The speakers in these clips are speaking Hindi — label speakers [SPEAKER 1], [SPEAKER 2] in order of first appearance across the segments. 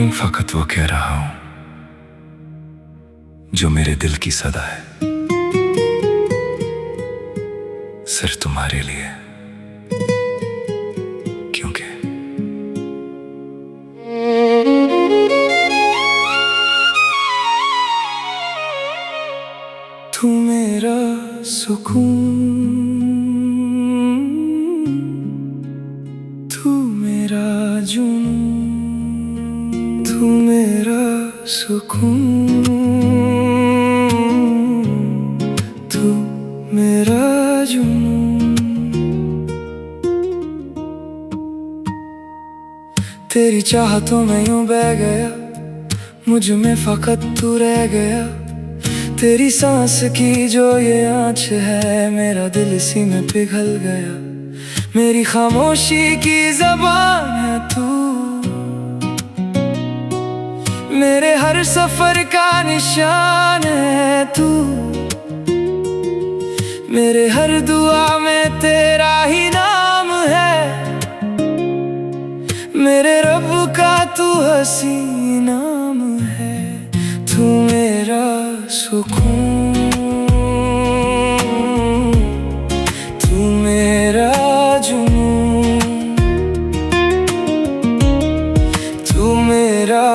[SPEAKER 1] नहीं, फकत वो कह रहा हूं जो मेरे दिल की सदा है, सिर्फ तुम्हारे लिए, क्योंकि तू मेरा सुकून, तू मेरा जुनून, तू मेरा सुकून, तू मेरा जुनून। तेरी चाहतों में यूं बह गया, मुझ में फकत तू रह गया। तेरी सांस की जो ये आँच है, मेरा दिल इसी में पिघल गया। मेरी खामोशी की ज़बान है तू, मेरे हर सफर का निशान है तू। मेरे हर दुआ में तेरा ही नाम है, मेरे रब का तू हसी नाम है। तू मेरा सुकून, तू मेरा जुनून, तू मेरा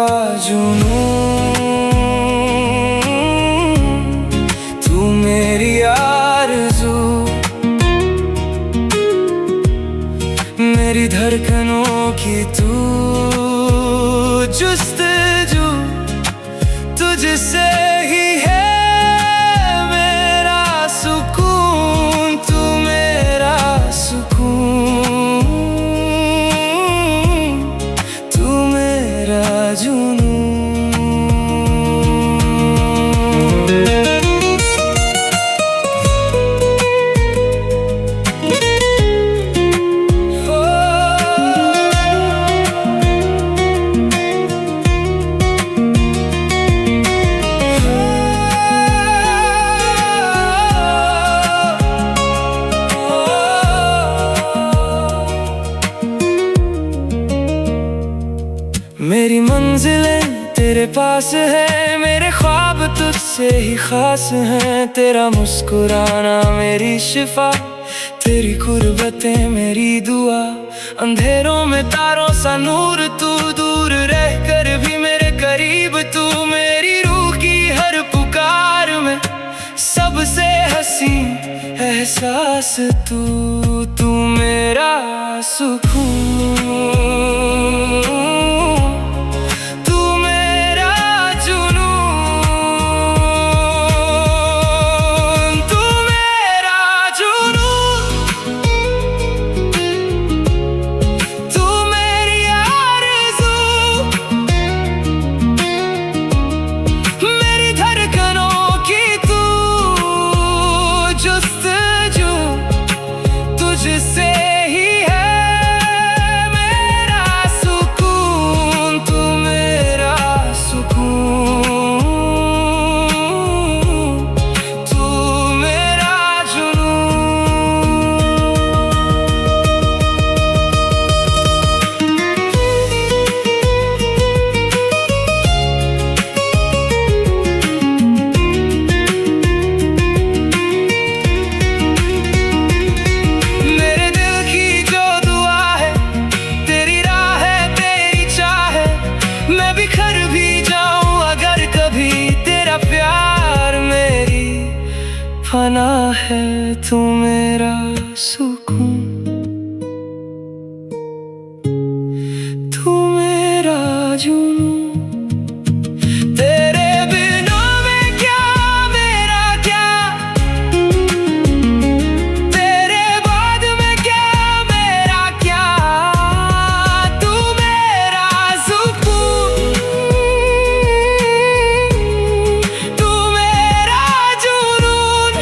[SPEAKER 1] जुनून, तू मेरी आरज़ू, मेरी धड़कनों की तू जुस्तजू, तुझसे ही है मेरा सुकून। तू मेरा सुकून, तू मेरा जुनून। मेरी मंजिलें तेरे पास है, मेरे ख्वाब तुझसे ही खास हैं। तेरा मुस्कुराना मेरी शिफा, तेरी कुर्बतें मेरी दुआ। अंधेरों में तारों सा नूर तू, दूर रह कर भी मेरे करीब तू। मेरी रूह की हर पुकार में सबसे हसीन एहसास तू। तू मेरा सुकून, तुझसे ही है मेरा सुकून। तू मेरा सुकून, तू मेरा जुनून। फना है तू मेरा सुकून, तू मेरा जुनून। तेरे बिना मैं क्या, मेरा क्या, तेरे बाद में क्या, मेरा क्या। तू मेरा सुकून, तू मेरा जुनून,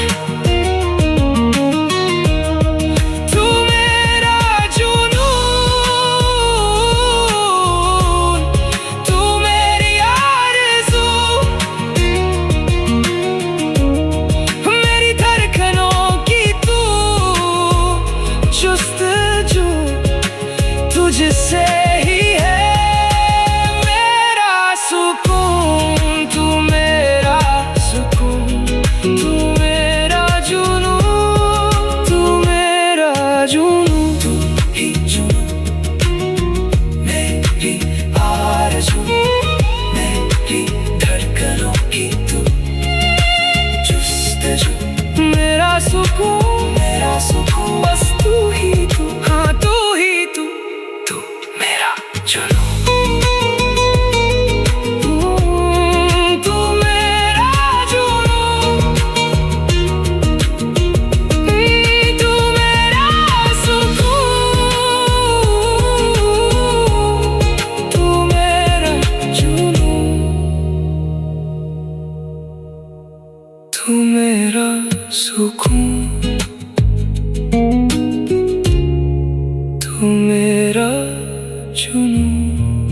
[SPEAKER 1] तू मेरा सुकून, तू मेरा जुनून।